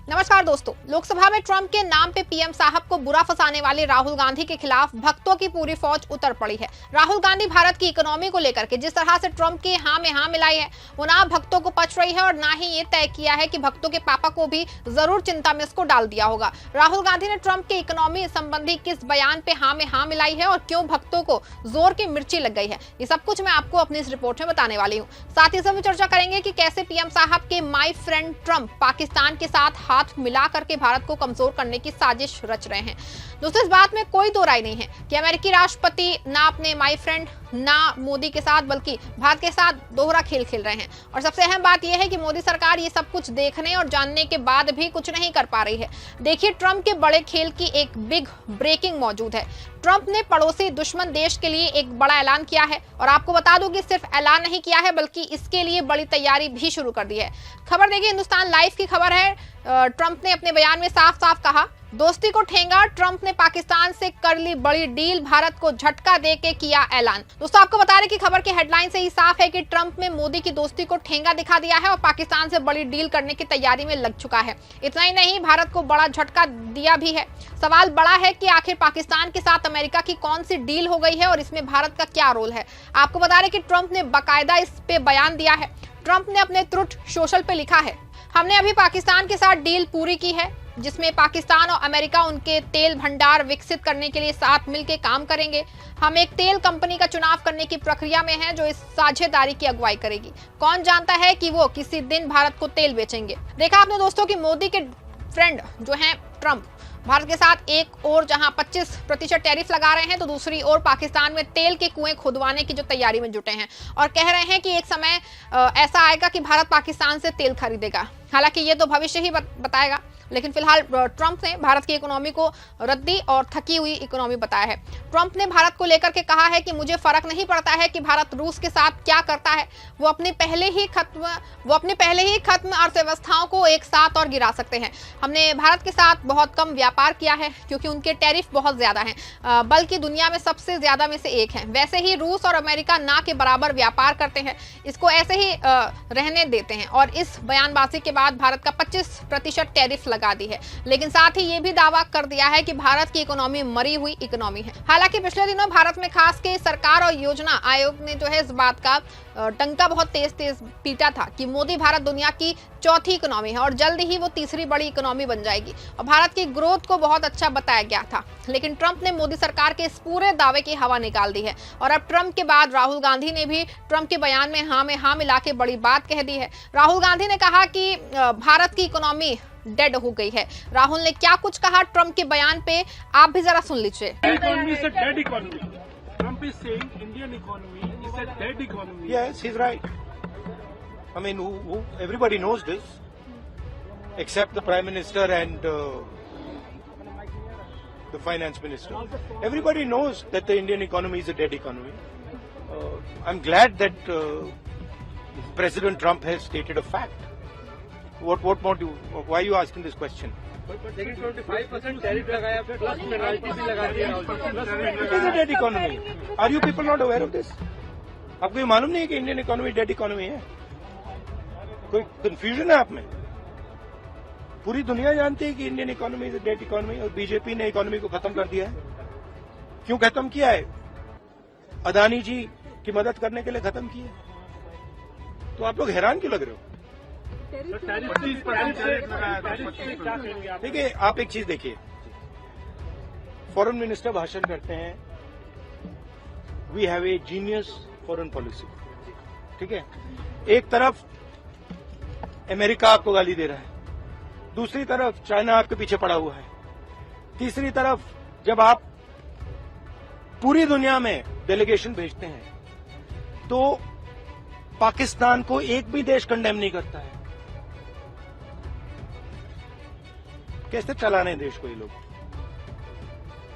नमस्कार दोस्तों, लोकसभा में ट्रंप के नाम पे पीएम साहब को बुरा फंसाने वाले राहुल गांधी के खिलाफ भक्तों की पूरी फौज उतर पड़ी है। राहुल गांधी भारत की इकोनॉमी को लेकर के जिस तरह से ट्रंप के हाँ में हाँ मिलाई है, वो ना भक्तों को पच रही है और ना ही ये तय किया है कि भक्तों के पापा को भी जरूर चिंता में इसको डाल दिया होगा। राहुल गांधी ने ट्रंप के इकोनॉमी संबंधी किस बयान पे हाँ में हाँ मिलाई है और क्यों भक्तों को जोर की मिर्ची लग गई है, ये सब कुछ मैं आपको अपनी इस रिपोर्ट में बताने वाली हूँ। साथ ही सब चर्चा करेंगे कि कैसे पीएम साहब के माई फ्रेंड ट्रंप पाकिस्तान के साथ हाथ मिला करके भारत को कमजोर करने की साजिश रच रहे हैं। दोस्तों, इस बात में कोई दो राय नहीं है कि अमेरिकी राष्ट्रपति ना अपने माई फ्रेंड ना मोदी के साथ बल्कि भारत के साथ दोहरा खेल खेल रहे हैं। और सबसे अहम बात यह है कि मोदी सरकार ये सब कुछ देखने और जानने के बाद भी कुछ नहीं कर पा रही है। देखिए, ट्रंप के बड़े खेल की एक बिग ब्रेकिंग मौजूद है। ट्रंप ने पड़ोसी दुश्मन देश के लिए एक बड़ा ऐलान किया है और आपको बता दूं कि सिर्फ ऐलान नहीं किया है बल्कि इसके लिए बड़ी तैयारी भी शुरू कर दी है। खबर देखिए, हिंदुस्तान लाइव की खबर है। ट्रंप ने अपने बयान में साफ साफ कहा, दोस्ती को ठेंगा, ट्रंप ने पाकिस्तान से कर ली बड़ी डील, भारत को झटका देके किया ऐलान। दोस्तों, आपको बता रहे कि खबर की हेडलाइन से ही साफ है कि ट्रंप ने मोदी की दोस्ती को ठेंगा दिखा दिया है और पाकिस्तान से बड़ी डील करने की तैयारी में लग चुका है। इतना ही नहीं, भारत को बड़ा झटका दिया भी है। सवाल बड़ा है कि आखिर पाकिस्तान के साथ अमेरिका की कौन सी डील हो गई है और इसमें भारत का क्या रोल है। आपको बता रहे कि ट्रंप ने बाकायदा इस पे बयान दिया है। ट्रंप ने अपने ट्रुथ सोशल पे लिखा है, हमने अभी पाकिस्तान के साथ डील पूरी की है जिसमें पाकिस्तान और अमेरिका उनके तेल भंडार विकसित करने के लिए साथ मिलकर काम करेंगे। हम एक तेल कंपनी का चुनाव करने की प्रक्रिया में हैं जो इस साझेदारी की अगुवाई करेगी। कौन जानता है कि वो किसी दिन भारत को तेल बेचेंगे। देखा आपने दोस्तों कि मोदी के फ्रेंड जो हैं ट्रंप, भारत के साथ एक और जहां 25% टैरिफ लगा रहे हैं तो दूसरी ओर पाकिस्तान में तेल के कुएं खुदवाने की जो तैयारी में जुटे हैं और कह रहे हैं कि एक समय ऐसा आएगा कि भारत पाकिस्तान से तेल खरीदेगा। हालांकि ये तो भविष्य ही बताएगा, लेकिन फिलहाल ट्रंप ने भारत की इकोनॉमी को रद्दी और थकी हुई इकोनॉमी बताया है। ट्रंप ने भारत को लेकर के कहा है कि मुझे फर्क नहीं पड़ता है कि भारत रूस के साथ क्या करता है, वो अपने पहले ही खत्म अर्थव्यवस्थाओं को एक साथ और गिरा सकते हैं। हमने भारत के साथ बहुत कम व्यापार किया है क्योंकि उनके टैरिफ बहुत ज्यादा हैं, बल्कि दुनिया में सबसे ज्यादा में से एक है। वैसे ही रूस और अमेरिका ना के बराबर व्यापार करते हैं, इसको ऐसे ही रहने देते हैं। और इस बयानबाजी के बाद भारत का 25% टैरिफ लगा दी है, लेकिन साथ ही ये भी दावा कर दिया है कि भारत की इकोनॉमी मरी हुई इकोनॉमी है। हालांकि पिछले दिनों भारत में खास के सरकार और योजना आयोग ने जो है इस बात का डंका बहुत तेज पीटा था कि मोदी भारत दुनिया की चौथी इकोनॉमी है और जल्द ही वो तीसरी बड़ी इकोनॉमी बन जाएगी और भारत की ग्रोथ को बहुत अच्छा बताया गया था। लेकिन ट्रंप ने मोदी सरकार के इस पूरे दावे की हवा निकाल दी है और अब ट्रंप के बाद राहुल गांधी ने भी ट्रंप के बयान में हाँ मिला के बड़ी बात कह दी है। राहुल गांधी ने कहा कि भारत की इकोनॉमी डेड हो गई है। राहुल ने क्या कुछ कहा ट्रंप के बयान पे, आप भी जरा सुन लीजिए। Trump is saying Indian economy is a dead economy. Yes, he's right. I mean, everybody knows this, except the Prime Minister and the Finance Minister. Everybody knows that the Indian economy is a dead economy. I'm glad that President Trump has stated a fact. What more do you? Why are you asking this question? लेकिन 25% tariff लगाया, plus penalty भी लगा दिया। It is a dead economy. Are you people not aware of this? आपको ये मालूम नहीं है कि इंडियन इकोनॉमी डेड इकोनॉमी है? कोई कंफ्यूजन है आप में? पूरी दुनिया जानती है कि Indian economy is a dead economy और बीजेपी ने इकोनॉमी को खत्म कर दिया है। क्यों खत्म किया है? अदानी जी की मदद करने के लिए खत्म किया। तो आप लोग हैरान क्यों लग रहे हो? देखिए, आप एक चीज देखिए, फॉरेन मिनिस्टर भाषण करते हैं, we have a genius foreign policy, ठीक है। एक तरफ अमेरिका आपको गाली दे रहा है, दूसरी तरफ चाइना आपके पीछे पड़ा हुआ है, तीसरी तरफ जब आप पूरी दुनिया में डेलीगेशन भेजते हैं तो पाकिस्तान को एक भी देश कंडेम नहीं करता है। कैसे चलाने देश को? ये लोग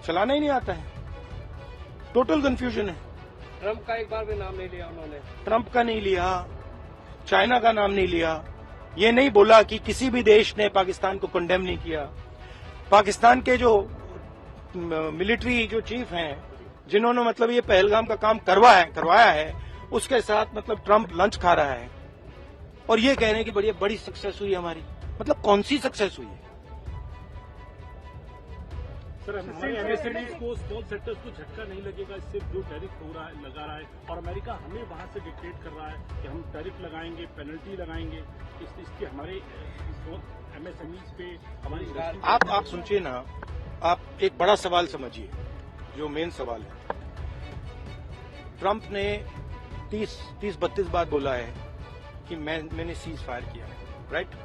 चलाना ही नहीं आता है। टोटल कंफ्यूजन है। ट्रंप का एक बार भी नाम नहीं लिया उन्होंने। ट्रंप का नहीं लिया, चाइना का नाम नहीं लिया, ये नहीं बोला कि किसी भी देश ने पाकिस्तान को कंडेम नहीं किया। पाकिस्तान के जो मिलिट्री जो चीफ हैं, जिन्होंने मतलब ये पहलगाम का काम करवाया है, उसके साथ मतलब ट्रंप लंच खा रहा है और ये कह रहे हैं कि बड़ी सक्सेस हुई हमारी। मतलब कौन सी सक्सेस हुई है? सर हमारे एमएसएमईज को स्मॉल सेक्टर्स को झटका नहीं लगेगा इससे जो टैरिफ हो रहा है लगा रहा है, और अमेरिका हमें वहां से डिक्टेट कर रहा है कि हम टैरिफ लगाएंगे, पेनल्टी लगाएंगे, इसके हमारे एमएसएमईज पे हमारी आप सुनिए ना, आप एक बड़ा सवाल समझिए जो मेन सवाल है। ट्रंप ने 30-32 बार बोला है कि मैंने सीज फायर किया है, राइट?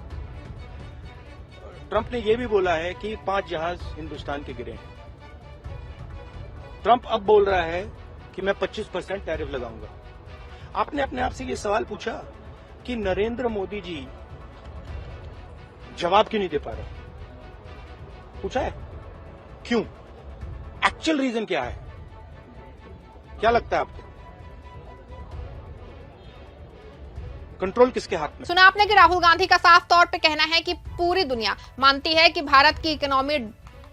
ट्रंप ने यह भी बोला है कि 5 जहाज हिंदुस्तान के गिरे हैं। ट्रंप अब बोल रहा है कि मैं 25% टैरिफ लगाऊंगा। आपने अपने आप से ये सवाल पूछा कि नरेंद्र मोदी जी जवाब क्यों नहीं दे पा रहे? पूछा है क्यों? एक्चुअल रीजन क्या है? क्या लगता है आपको? कंट्रोल किसके हाथ में? सुना आपने कि राहुल गांधी का साफ तौर पे कहना है कि पूरी दुनिया मानती है कि भारत की इकोनॉमी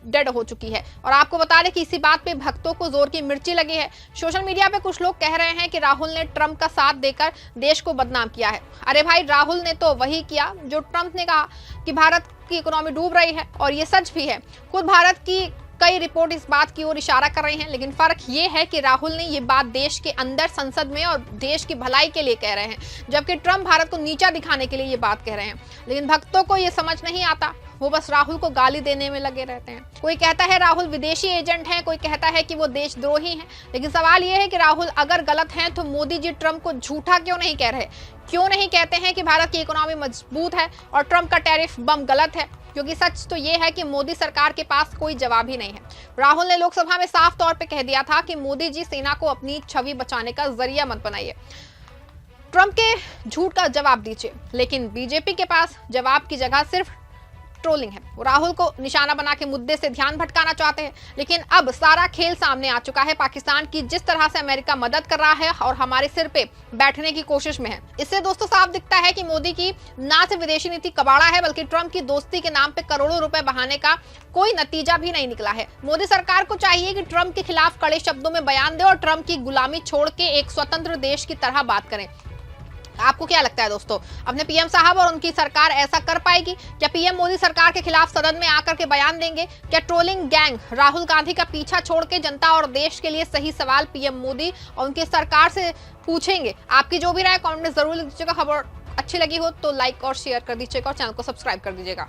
डेड हो चुकी है, और आपको बता दें कि इसी बात पे भक्तों को जोर की मिर्ची लगी है। सोशल मीडिया पे कुछ लोग कह रहे हैं कि राहुल ने ट्रंप का साथ देकर देश को बदनाम किया है। अरे भाई, राहुल ने तो वही किया जो ट्रंप ने कहा कि भारत की इकोनॉमी डूब रही है, और ये सच भी है। खुद भारत की कई रिपोर्ट इस बात की ओर इशारा कर रही हैं, लेकिन फर्क ये है कि राहुल ने ये बात देश के अंदर संसद में और देश की भलाई के लिए कह रहे हैं, जबकि ट्रंप भारत को नीचा दिखाने के लिए ये बात कह रहे हैं। लेकिन भक्तों को ये समझ नहीं आता, वो बस राहुल को गाली देने में लगे रहते हैं। कोई कहता है राहुल विदेशी एजेंट हैं, कोई कहता है कि वो देशद्रोही हैं। लेकिन सवाल ये है कि राहुल अगर गलत हैं तो मोदी जी ट्रंप को झूठा क्यों नहीं कह रहे? क्यों नहीं कहते हैं कि भारत की इकोनॉमी मजबूत है और ट्रंप का टैरिफ बम गलत है? क्योंकि सच तो ये है कि मोदी सरकार के पास कोई जवाब ही नहीं है। राहुल ने लोकसभा में साफ तौर पे कह दिया था कि मोदी जी सेना को अपनी छवि बचाने का जरिया मत बनाइए, ट्रंप के झूठ का जवाब दीजिए। लेकिन बीजेपी के पास जवाब की जगह सिर्फ ट्रोलिंग है। वो राहुल को निशाना बना के मुद्दे से ध्यान भटकाना चाहते हैं। लेकिन अब सारा खेल सामने आ चुका है। पाकिस्तान की जिस तरह से अमेरिका मदद कर रहा है और हमारे सिर पे बैठने की कोशिश में है, इससे दोस्तों साफ दिखता है कि मोदी की ना सिर्फ विदेशी नीति कबाड़ा है, बल्कि ट्रंप की दोस्ती के नाम पे करोड़ों रुपए बहाने का कोई नतीजा भी नहीं निकला है। मोदी सरकार को चाहिए कि ट्रंप के खिलाफ कड़े शब्दों में बयान दे और ट्रंप की गुलामी छोड़ के एक स्वतंत्र देश की तरह बात करें। आपको क्या लगता है दोस्तों, अपने पीएम साहब और उनकी सरकार ऐसा कर पाएगी? क्या पीएम मोदी सरकार के खिलाफ सदन में आकर के बयान देंगे? क्या ट्रोलिंग गैंग राहुल गांधी का पीछा छोड़ के जनता और देश के लिए सही सवाल पीएम मोदी और उनकी सरकार से पूछेंगे? आपकी जो भी राय कमेंट में जरूर लिख दीजिएगा। खबर अच्छी लगी हो तो लाइक और शेयर कर दीजिएगा और चैनल को सब्सक्राइब कर दीजिएगा।